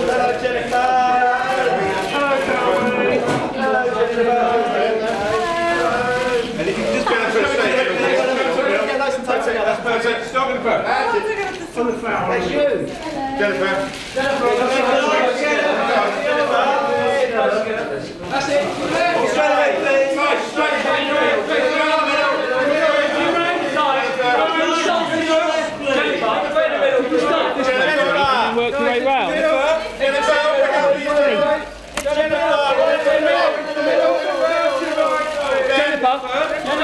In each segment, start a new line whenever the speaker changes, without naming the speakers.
Hello, Jennifer. Hello, Carol. Hello, Jennifer. And if you can just go out for a second. Yeah, nice and tight together. That's perfect. Stop in the front. That's it. On the flower. That's you. Jennifer. That's it. Straight away, please. Nice. Straight
Work your way round. Jennifer,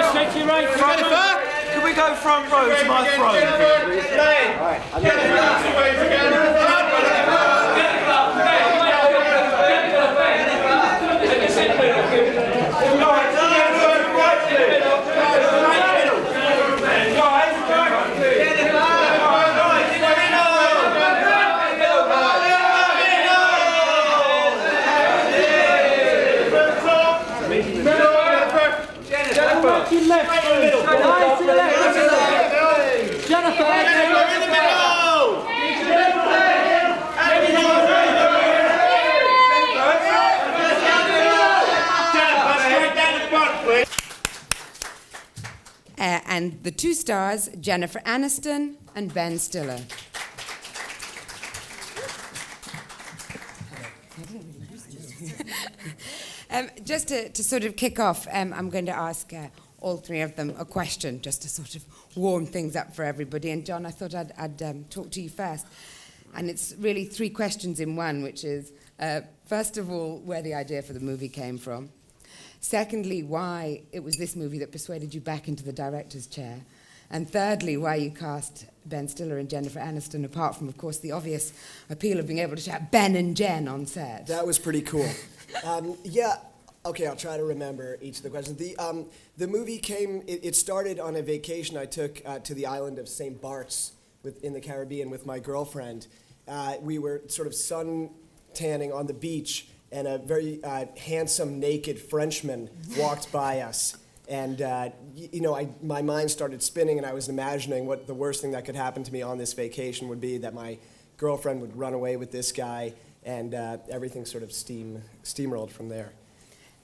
straight to your right.
Jennifer, can we go front row to my
And the two stars, Jennifer Aniston and Ben Stiller. Just to sort of kick off, I'm going to ask all three of them a question, just to sort of warm things up for everybody. And John, I thought I'd talk to you first. And it's really three questions in one, which is, first of all, where the idea for the movie came from. Secondly, why it was this movie that persuaded you back into the director's chair. And thirdly, why you cast Ben Stiller and Jennifer Aniston, apart from, of course, the obvious appeal of being able to shout Ben and Jen on set.
That was pretty cool. Yeah, okay, I'll try to remember each of the questions. The movie came, it started on a vacation I took to the island of St. Bart's in the Caribbean with my girlfriend. We were sort of sun tanning on the beach, and a very handsome, naked Frenchman walked by us. And, my mind started spinning, and I was imagining what the worst thing that could happen to me on this vacation would be, that my girlfriend would run away with this guy, and everything sort of steamrolled from there.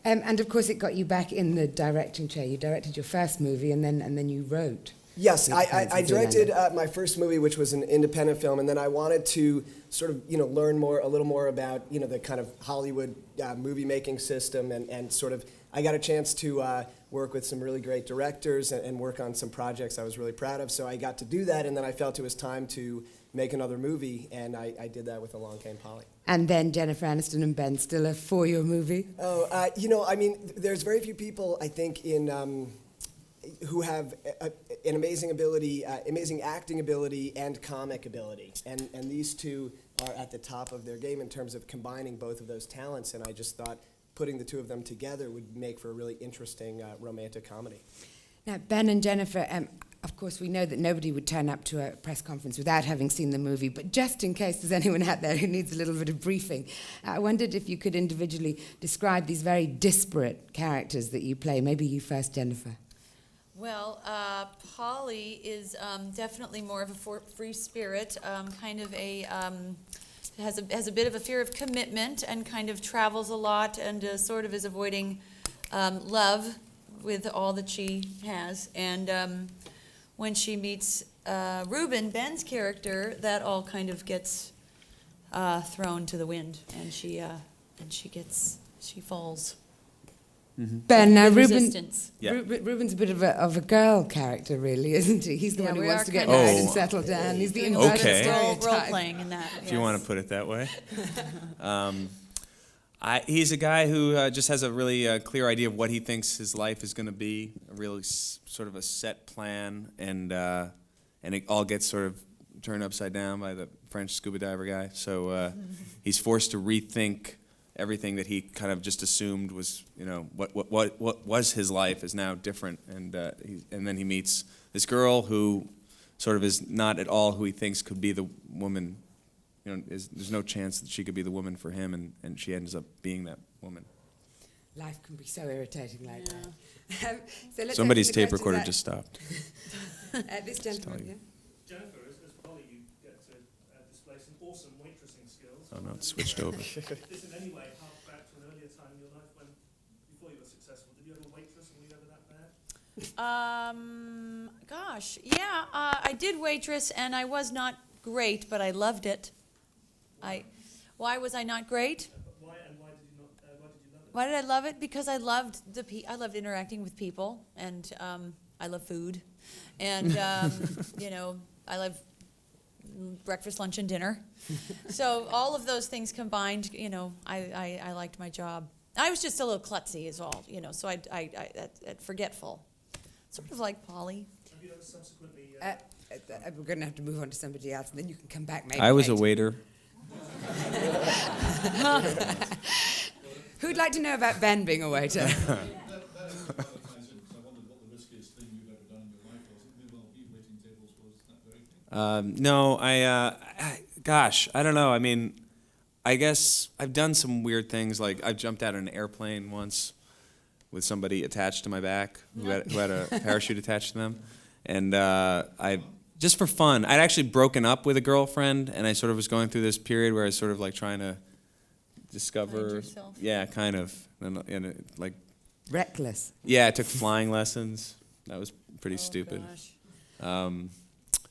And, of course, it got you back in the directing chair. You directed your first movie, and then you wrote.
Yes, I directed my first movie, which was an independent film, and then I wanted to sort of, learn a little more about, the kind of Hollywood movie-making system, and sort of, I got a chance to work with some really great directors and work on some projects I was really proud of, so I got to do that, and then I felt it was time to make another movie, and I did that with Along Came Polly. And
then Jennifer Aniston and Ben Stiller for your movie?
Oh, there's very few people, I think, who have an amazing ability, amazing acting ability and comic ability. And these two are at the top of their game in terms of combining both of those talents, and I just thought putting the two of them together would make for a really interesting romantic comedy.
Now, Ben and Jennifer, of course, we know that nobody would turn up to a press conference without having seen the movie, but just in case there's anyone out there who needs a little bit of briefing, I wondered if you could individually describe these very disparate characters that you play. Maybe you first, Jennifer.
Well, Polly is definitely more of a free spirit, kind of has a bit of a fear of commitment, and kind of travels a lot, and sort of is avoiding love with all that she has. And when she meets Ruben, Ben's character, that all kind of gets thrown to the wind, and she falls.
Mm-hmm. Ben, now
Ruben's
a bit of a girl character, really, isn't he? He's the one who wants to get married and settle down. He's the
inverted role playing in that.
If you want to put it that way. He's a guy who just has a really clear idea of what he thinks his life is going to be, a really sort of a set plan, and it all gets sort of turned upside down by the French scuba diver guy. So he's forced to rethink everything that he kind of just assumed was, you know, what was his life is now different, and then he meets this girl who sort of is not at all who he thinks could be the woman. You know, there's no chance that she could be the woman for him, and she ends up being that woman.
Life can be so irritating like that. So let's
Somebody's
open the
tape
questions
recorder
out.
just stopped.
This gentleman here.
Jennifer, as Polly, you get to display some awesome waitressing skills.
Oh no, it's switched over.
This in any way hark back to an earlier time in your life when, before you were successful. Did you ever waitress and were you ever that bad?
Gosh, yeah, I did waitress, and I was not great, but I loved it. Why was I not great?
Why and why did you not? Why did you love it?
Why did I love it? Because I loved I loved interacting with people, and I love food, and you know, I love breakfast, lunch, and dinner. So all of those things combined, you know, I liked my job. I was just a little klutzy is all, you know, so I forgetful, sort of like Polly.
Have you ever subsequently?
We're going to have to move on to somebody else, and then you can come back maybe
I was a
later.
waiter.
Who'd like to know about Ben being a waiter?
That is part of the ties in, because I wondered what the riskiest thing you've ever done in your life was. It may well be waiting tables, was that very thing?
No, gosh, I don't know. I mean, I guess I've done some weird things. Like I jumped out of an airplane once with somebody attached to my back who had a parachute attached to them, and I just for fun. I'd actually broken up with a girlfriend, and I sort of was going through this period where I was sort of like trying to discover.
Find yourself.
Yeah, kind of, and like.
Reckless.
Yeah, I took flying lessons. That was pretty stupid.
Gosh.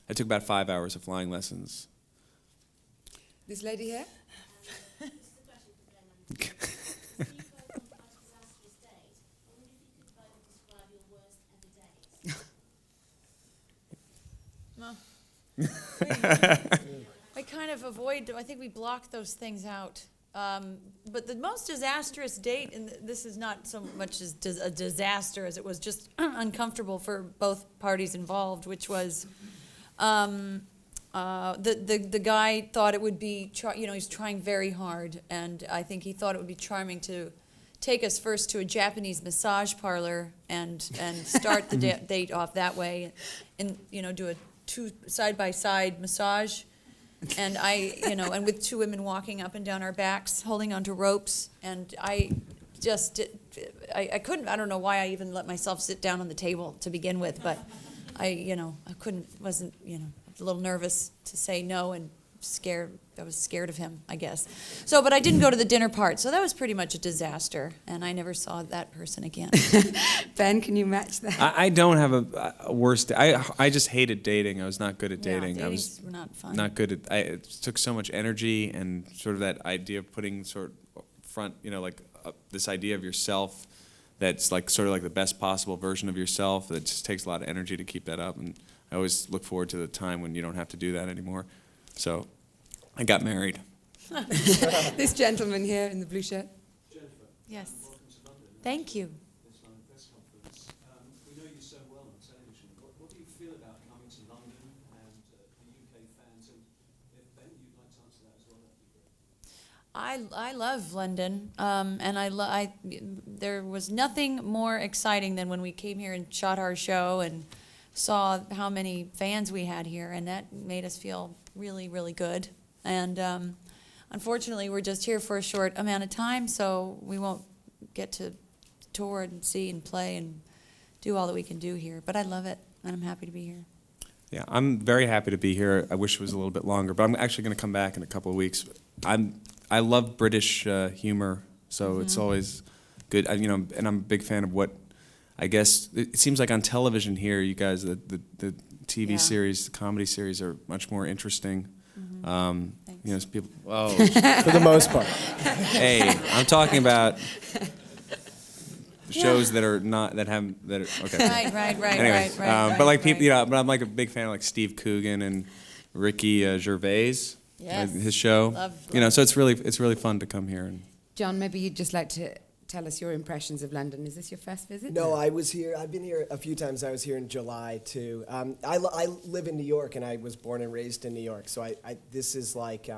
I took about 5 hours of flying lessons.
This lady here?
I kind of avoid, I think we block those things out. But the most disastrous date, and this is not so much as a disaster as it was just uncomfortable for both parties involved, which was the guy thought it would be, he's trying very hard, and I think he thought it would be charming to take us first to a Japanese massage parlor and start the date off that way, and do a two side-by-side massage. And and with two women walking up and down our backs, holding onto ropes, and I couldn't, I don't know why I even let myself sit down on the table to begin with, but I wasn't, a little nervous to say no, and I was scared of him, I guess. So, but I didn't go to the dinner part, so that was pretty much a disaster, and I never saw that person again.
Ben, can you match that?
I don't have a worst. I just hated dating. I was not good at dating. I was
not fun.
not good at. It took so much energy and sort of that idea of putting sort of front, this idea of yourself that's like sort of like the best possible version of yourself. That just takes a lot of energy to keep that up, and I always look forward to the time when you don't have to do that anymore. So, I got married.
This gentleman here in the blue shirt.
Jennifer.
Yes.
Welcome to London.
Thank you.
This London press conference. We know you so well on television. What do you feel about coming to London and the UK fans? And if Ben, you'd like to answer that as well, that'd be great.
I love London, and there was nothing more exciting than when we came here and shot our show and saw how many fans we had here, and that made us feel really, really good. And unfortunately, we're just here for a short amount of time, so we won't get to tour and see and play and do all that we can do here. But I love it, and I'm happy to be here.
Yeah, I'm very happy to be here. I wish it was a little bit longer, but I'm actually going to come back in a couple of weeks. I love British humor, so it's always good. And I'm a big fan of what, I guess, it seems like on television here, you guys, the TV series, the comedy series are much more interesting. People. Whoa.
For the most part.
Hey, I'm talking about shows that are not okay. Anyway, but like people, but I'm like a big fan of like Steve Coogan and Ricky Gervais.
Yes.
His show.
Love.
So it's really fun to come here and.
John, maybe you'd just like to tell us your impressions of London. Is this your first visit?
No, I was here. I've been here a few times. I was here in July too. I live in New York, and I was born and raised in New York. So this is like,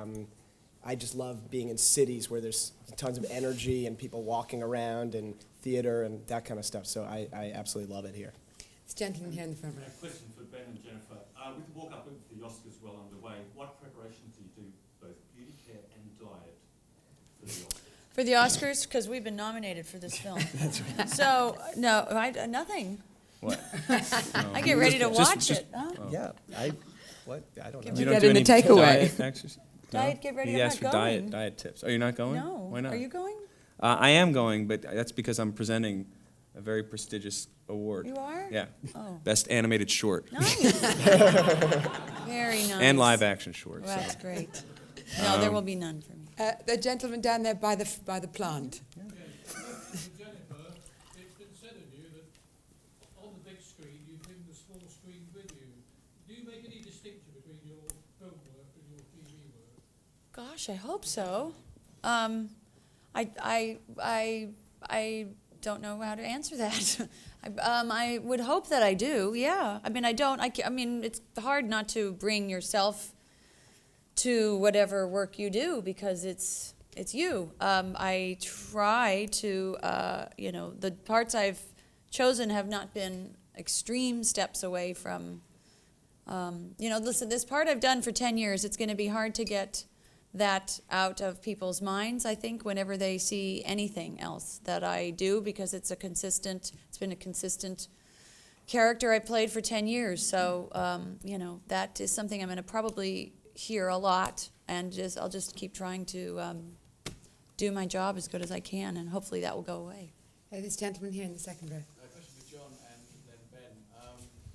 I just love being in cities where there's tons of energy and people walking around and theater and that kind of stuff. So I absolutely love it here.
This gentleman here in the front row.
A question for Ben and Jennifer. With the walk up with the Oscars well underway, what preparations do you do, both beauty care and diet, for the Oscars?
For the Oscars, because we've been nominated for this film. That's right. So, no, nothing.
What?
I get ready to watch it. Huh?
Yeah, I don't know.
You get in the takeaway.
Diet, get ready,
He
I'm
asked
not
for
going.
diet tips. Oh, you're not going?
No.
Why not?
Are you going?
I am going, but that's because I'm presenting a very prestigious award.
You are?
Yeah.
Oh.
Best animated short.
Nice. Very nice.
And live action short.
Well,
so.
that's great. No, there will be none for me.
The gentleman down there by the plant.
Jennifer, it's been said of you that on the big screen you bring the small screen with you. Do you make any distinction between your film work and your TV work?
Gosh, I hope so. I don't know how to answer that. I would hope that I do. Yeah. I mean, I don't. I mean, it's hard not to bring yourself to whatever work you do because it's you. I try to. The parts I've chosen have not been extreme steps away from. Listen, this part I've done for 10 years. It's going to be hard to get that out of people's minds, I think, whenever they see anything else that I do, because it's been a consistent character I played for 10 years. So, that is something I'm going to probably hear a lot, and I'll just keep trying to do my job as good as I can, and hopefully that will go away.
This gentleman here in the second row.
A question for John and then Ben.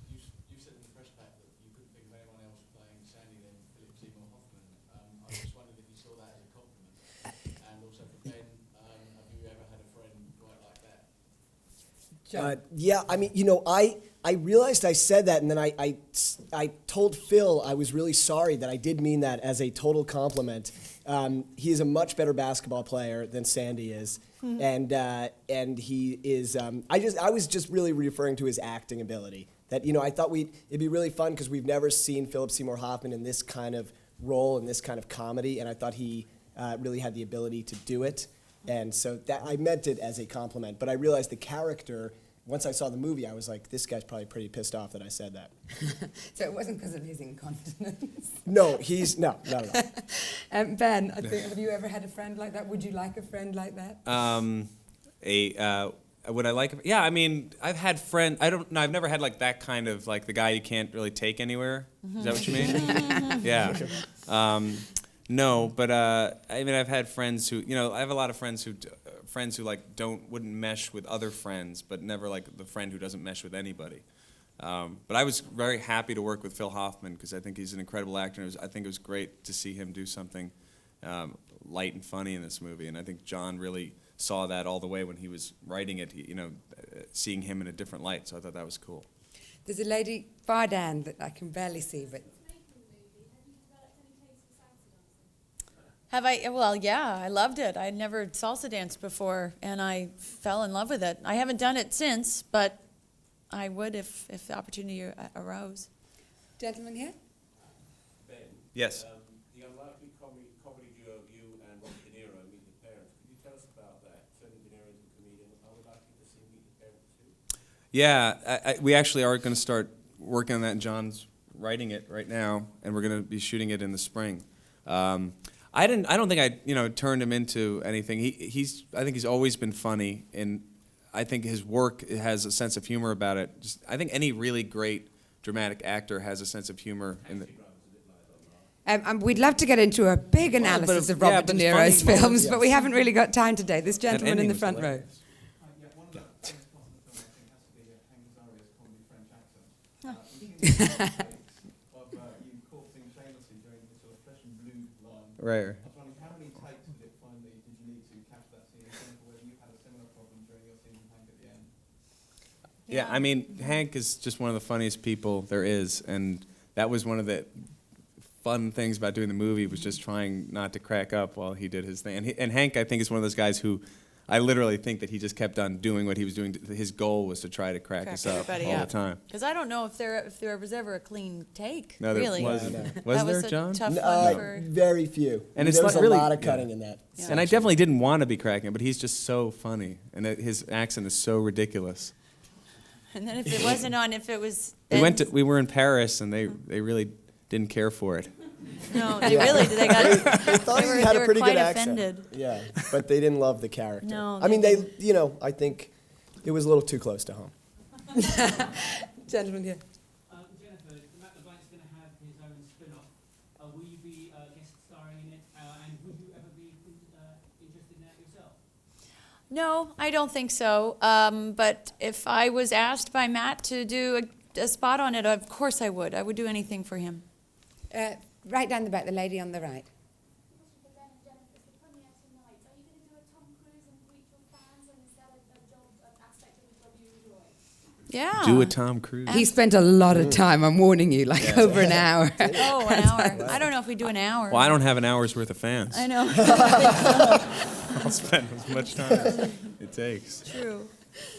You said in the press pack that you couldn't think of anyone else playing Sandy than Philip Seymour Hoffman. I just wondered if you saw that as a compliment. And also for Ben, have you ever had a friend quite like that?
Yeah, I mean, I realized I said that, and then I told Phil I was really sorry that I did mean that as a total compliment. He is a much better basketball player than Sandy is, and he is. I was just really referring to his acting ability. That I thought it'd be really fun because we've never seen Philip Seymour Hoffman in this kind of role, in this kind of comedy, and I thought he really had the ability to do it. And so that I meant it as a compliment, but I realized the character. Once I saw the movie, I was like, this guy's probably pretty pissed off that I said that.
So it wasn't because of his incontinence.
No, not at all.
Ben, have you ever had a friend like that? Would you like a friend like that?
Would I like? Yeah, I mean, I've had friends. I've never had like that kind of like the guy you can't really take anywhere. Is that what you mean? Yeah. No, but I mean, I've had friends who, I have a lot of friends who like wouldn't mesh with other friends, but never like the friend who doesn't mesh with anybody. But I was very happy to work with Phil Hoffman because I think he's an incredible actor. And I think it was great to see him do something light and funny in this movie. And I think John really saw that all the way when he was writing it. Seeing him in a different light. So I thought that was cool.
There's a lady far down that I can barely see, but.
Have I? Well, yeah, I loved it. I had never salsa danced before, and I fell in love with it. I haven't done it since, but I would if the opportunity arose.
Gentleman here?
Ben.
Yes.
The unlikely comedy duo of you and Robert De Niro meet the parents. Could you tell us about that? Certainly De Niro is a comedian. Are we likely to see Meet the Parents too?
Yeah, we actually are going to start working on that. And John's writing it right now, and we're going to be shooting it in the spring. I don't think I turned him into anything. I think he's always been funny, and I think his work has a sense of humor about it. I think any really great dramatic actor has a sense of humor.
We'd love to get into a big analysis of Robert De Niro's films, but we haven't really got time today. This gentleman in the front row.
One of the famous parts of the film, I think, has to be Hank Azaria's comedy French accent. You courting shamelessly during the sort of fresh and blue line.
Right.
I was wondering how many takes did you need to catch that scene? And whether you had a similar problem during your scene with Hank at the end.
Yeah, I mean, Hank is just one of the funniest people there is, and that was one of the fun things about doing the movie was just trying not to crack up while he did his thing. And Hank, I think, is one of those guys who I literally think that he just kept on doing what he was doing. His goal was to try to crack us up
everybody
all
up.
the time.
Because I don't know if there was ever a clean take.
No, there
really.
wasn't.
No.
Was
That
there,
was a
John?
tough one for.
Very few.
And it's
there was
not
a
really-
lot of
yeah.
cutting in that.
Yeah.
And I definitely didn't want to be cracking, but he's just so funny, and his accent is so ridiculous.
And then if it wasn't on, if it was.
We were in Paris, and they really didn't care for it.
No, they really did. They got.
They thought
They
he
were-
had
they
a
were
pretty
quite
good accent.
offended.
Yeah, but they didn't love the character.
No,
I mean,
they
I think it was a little too close to home.
Gentleman here.
Jennifer, Matt LeBlanc's going to have his own spin-off. Will you be guest starring in it? And would you ever be interested in that yourself?
No, I don't think so. But if I was asked by Matt to do a spot on it, of course I would. I would do anything for him.
Right down the back, the lady on the right.
For Ben and Jennifer, it's the premiere tonight. Are you going to do a Tom Cruise and greet your fans, and is that a job, an aspect of the job you enjoy?
Yeah.
Do a Tom Cruise.
He spent a lot of time, I'm warning you, like over an hour.
Oh, an hour. I don't know if we do an hour.
Well, I don't have an hour's worth of fans.
I know.
I'll spend as much time as it takes.
True.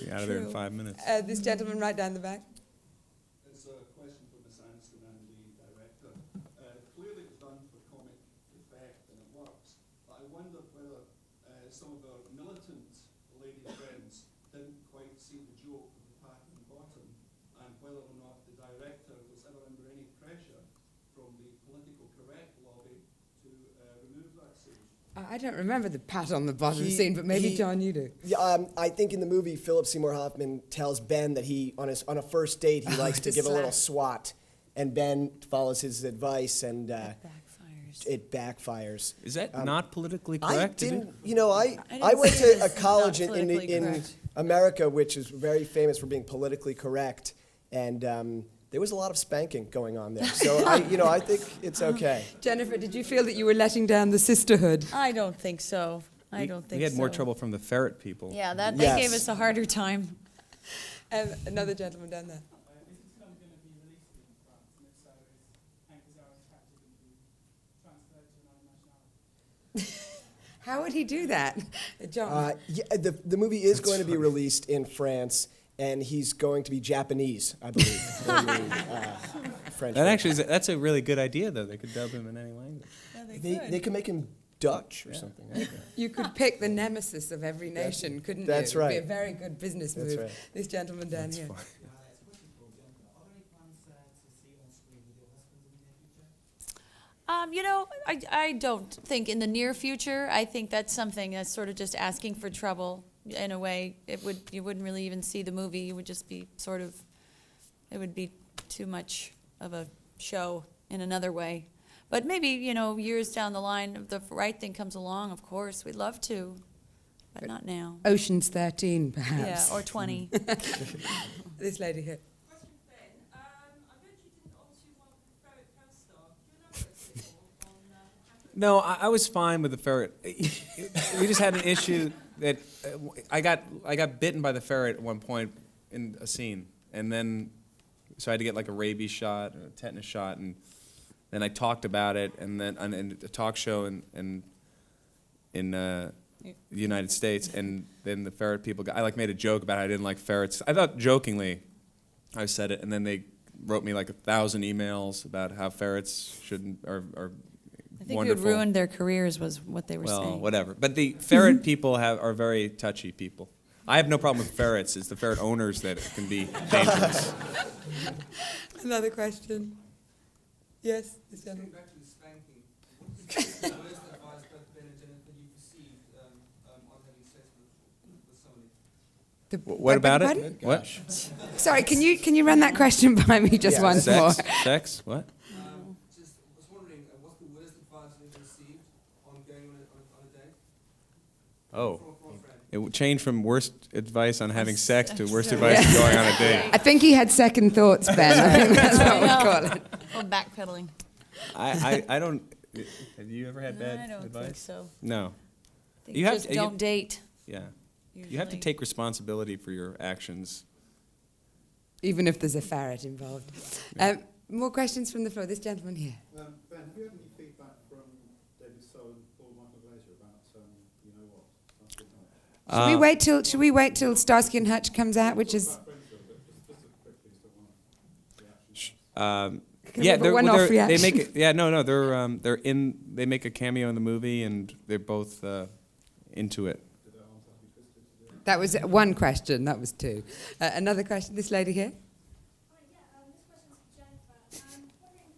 Be out of there in
True.
5 minutes.
This gentleman right down the back.
It's a question for Miss Aniston and the director. Clearly it was done for comic effect and it works, but I wonder whether some of our militant lady friends didn't quite see the joke of the pat on the bottom, and whether or not the director was ever under any pressure from the political correct lobby to remove that scene.
I don't remember the pat on the bottom
He-
scene, but maybe
he-
John, you do.
Yeah, I think in the movie, Philip Seymour Hoffman tells Ben that he, on a first date, he likes to
to
give a little
slap.
swat, and Ben follows his advice, and
Backfires.
it backfires.
Is that not politically
I
correct? to do?
didn't, you know,
I
I
didn't
went
see it
to a
as
college
not
in
politically
in
correct.
America, which is very famous for being politically correct, and there was a lot of spanking going on there. So I think it's okay.
Jennifer, did you feel that you were letting down the sisterhood?
I don't think so. I don't think so.
We had more trouble from the ferret people.
Yeah, that
Yes.
they gave us a harder time.
Another gentleman down there.
Is this film going to be released in France? And if so, is Hank Azaria captured and be transferred to another nationality?
How would he do that? John?
The movie is going to be released in France, and he's going to be Japanese, I believe. in the, French
That
version.
actually that's a really good idea, though. They could dub him in any language.
They can make him Dutch or something. I think.
You could pick the nemesis of every nation, couldn't
that's
you? It would be
right.
a very good business
That's
move.
right.
This gentleman down here.
You know, I don't think in the near future. I think that's something that's sort of just asking for trouble in a way. You wouldn't really even see the movie. You would just be sort of, it would be too much of a show in another way. But maybe, years down the line, if the right thing comes along, of course, we'd love to, but not now.
Ocean's 13,
Yeah,
perhaps.
or 20.
This lady here.
Question for Ben. I bet you didn't obviously want the ferret co-star. Do you elaborate a bit more on what happened?
No, I was fine with the ferret. We just had an issue that I got bitten by the ferret at one point in a scene, and then so I had to get like a rabies shot or a tetanus shot, and then I talked about it, and then on a talk show in the United States, and then the ferret people I made a joke about how I didn't like ferrets. I thought jokingly I said it, and then they wrote me like 1,000 emails about how ferrets shouldn't are
I think
wonderful.
you had ruined their careers was what they were
Well,
saying.
whatever. But the ferret people are very touchy people. I have no problem with ferrets. It's the ferret owners that can be dangerous.
Another question. Yes, this gentleman.
Back to the spanking. What is the worst advice both Ben and Jennifer you received on having sex with somebody?
What about
Pardon?
it? What?
Sorry, can you run that question by me just once more?
Sex? What?
Just was wondering, what's the worst advice you've received on going on a date?
Oh.
From a friend.
It changed from worst advice on having sex to worst advice on going on a date.
I think he had second thoughts, Ben. I think that's what we call it.
Or backpedaling.
I don't. Have you ever had
I
bad
don't
advice?
think so.
No.
I think
You have
just
to-
don't date.
Yeah. You have to
usually.
take responsibility for your actions.
Even if there's a ferret involved. More questions from the floor. This gentleman here.
Ben, have you had any feedback from David Soul and Paul Michael Glaser about You Know What?
Should we wait till Starsky and Hutch comes out, which is
yeah,
they're, one-off
they
reaction?
make it. Yeah, no, they're in. They make a cameo in the movie, and they're both into it.
That was one question. That was two. Another question. This lady here.
Hi, yeah, this question's for Jennifer. Wondering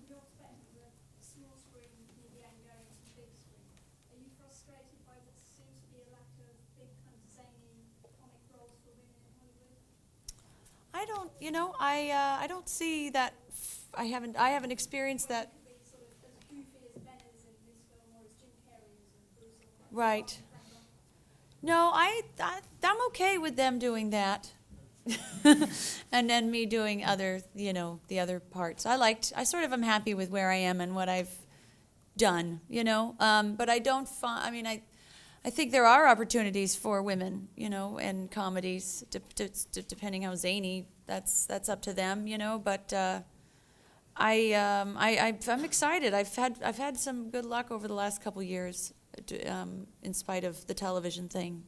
your perspective of the small screen media and going to the big screen. Are you frustrated by what seems to be a lack of big kind of zany comic roles for women in Hollywood?
I don't, I don't see that. I haven't experienced that.
Be sort of as goofy as Ben is in this film, or as Jim Carrey is in Bruce Willis.
Right. No, I'm okay with them doing that, and then me doing other, the other parts. I sort of am happy with where I am and what I've done, But I don't find. I mean, I think there are opportunities for women, in comedies, depending how zany. That's up to them, But I'm excited. I've had some good luck over the last couple years. In spite of the television thing,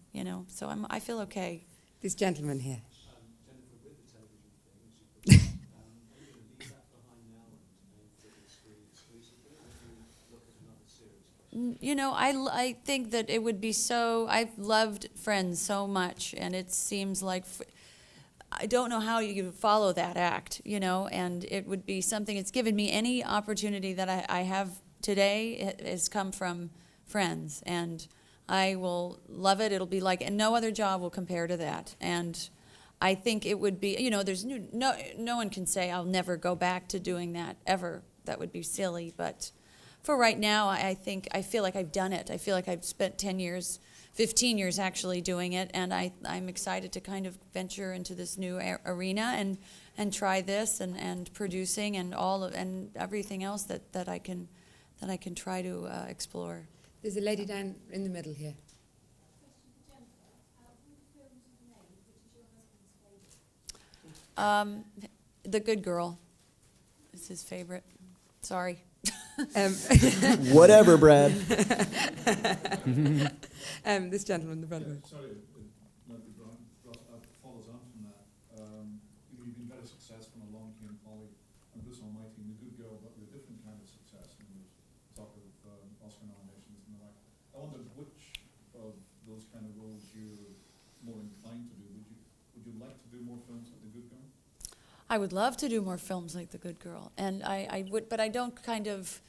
so I feel okay.
This gentleman here.
Jennifer, with the television thing, as you put it, are you going to leave that behind now and fit the screen exclusively, or do you look at another series?
I think that it would be so. I've loved Friends so much, and it seems like I don't know how you follow that act, and it would be something. It's given me any opportunity that I have today has come from Friends, and I will love it. It'll be like, and no other job will compare to that. And I think it would be, there's no one can say I'll never go back to doing that ever. That would be silly. But for right now, I feel like I've done it. I feel like I've spent 10 years, 15 years actually doing it, and I'm excited to kind of venture into this new arena and try this and producing and everything else that I can try to explore.
There's a lady down in the middle here.
Question for Jennifer. What films you made, which is your husband's favourite?
The Good Girl is his favorite. Sorry.
Whatever, Brad.
This gentleman in the front row.
Sorry, it might be wrong. Follows on from that. You've been very successful in Along Came Polly and Bruce Almighty and The Good Girl, but with a different kind of success. And there's talk of Oscar nominations and the like. I wonder which of those kind of roles you're more inclined to do. Would you like to do more films like The Good Girl?
I would love to do more films like The Good Girl, and I would, but I don't kind of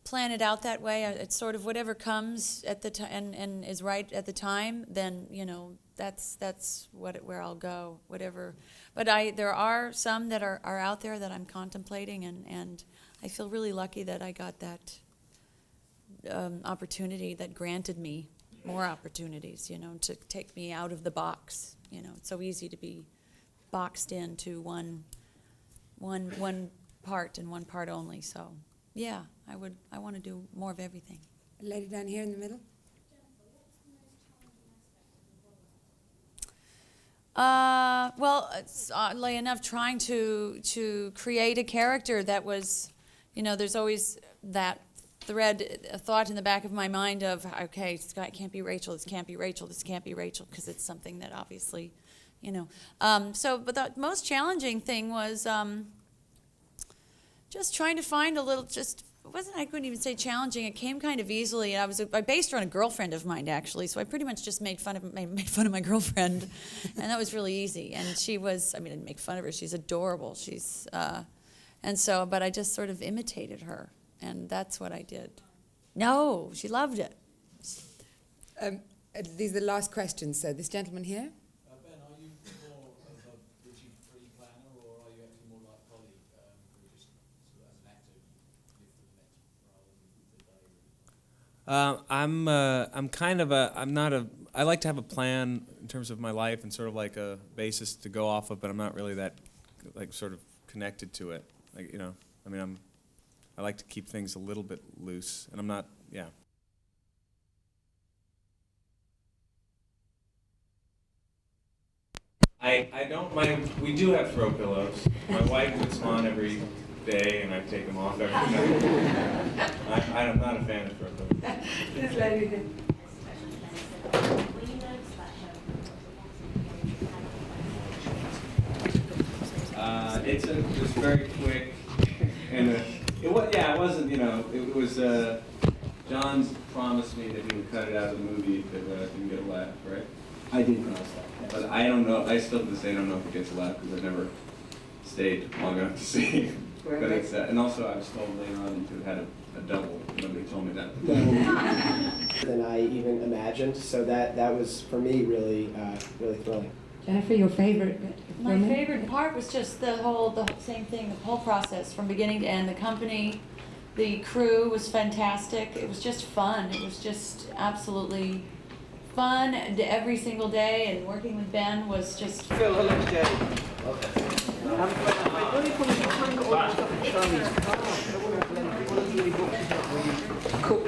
plan it out that way. It's sort of whatever comes at the time and is right at the time. Then that's where I'll go. Whatever, but there are some that are out there that I'm contemplating, and I feel really lucky that I got that opportunity that granted me more opportunities. To take me out of the box. It's so easy to be boxed into one part and one part only. So, yeah, I want to do more of everything.
A lady down here in the middle.
Well, it's oddly enough, trying to create a character that was, there's always that a thought in the back of my mind of, okay, it can't be Rachel, this can't be Rachel, this can't be Rachel, because it's something that obviously, but the most challenging thing was just trying to find a little, I couldn't even say challenging, it came kind of easily. I based her on a girlfriend of mine, actually, so I pretty much just made fun of my girlfriend, and that was really easy. And she was, I didn't make fun of her, she's adorable, but I just sort of imitated her, and that's what I did. No, she loved it.
These are the last questions, so this gentleman here.
Ben, are you more of a rigid pre-planner, or are you actually more like Polly, who just sort of as an actor live for the next rather than the day?
I like to have a plan in terms of my life and sort of like a basis to go off of, but I'm not really that sort of connected to it. I like to keep things a little bit loose, and I'm not, yeah. I don't mind. We do have throw pillows. My wife puts them on every day, and I take them off every night. I'm not a fan of throw pillows.
This lady here.
When you notice that
It was very quick, and it wasn't, it was, John's promised me that he would cut it out of the movie if it didn't get a laugh, right?
I did promise that. Yes.
But I don't know, I still to this day don't know if it gets a laugh because I've never stayed long enough to see it. But it's, and also I was told later on you could have had a double. Nobody told me that.
Than I even imagined, so that was for me really thrilling.
Jennifer, your favorite bit?
My favorite part was just the whole same thing, the whole process from beginning to end. The company, the crew was fantastic. It was just fun. It was just absolutely fun every single day, and working with Ben was just.
Phil, hello, Jay.
Cool.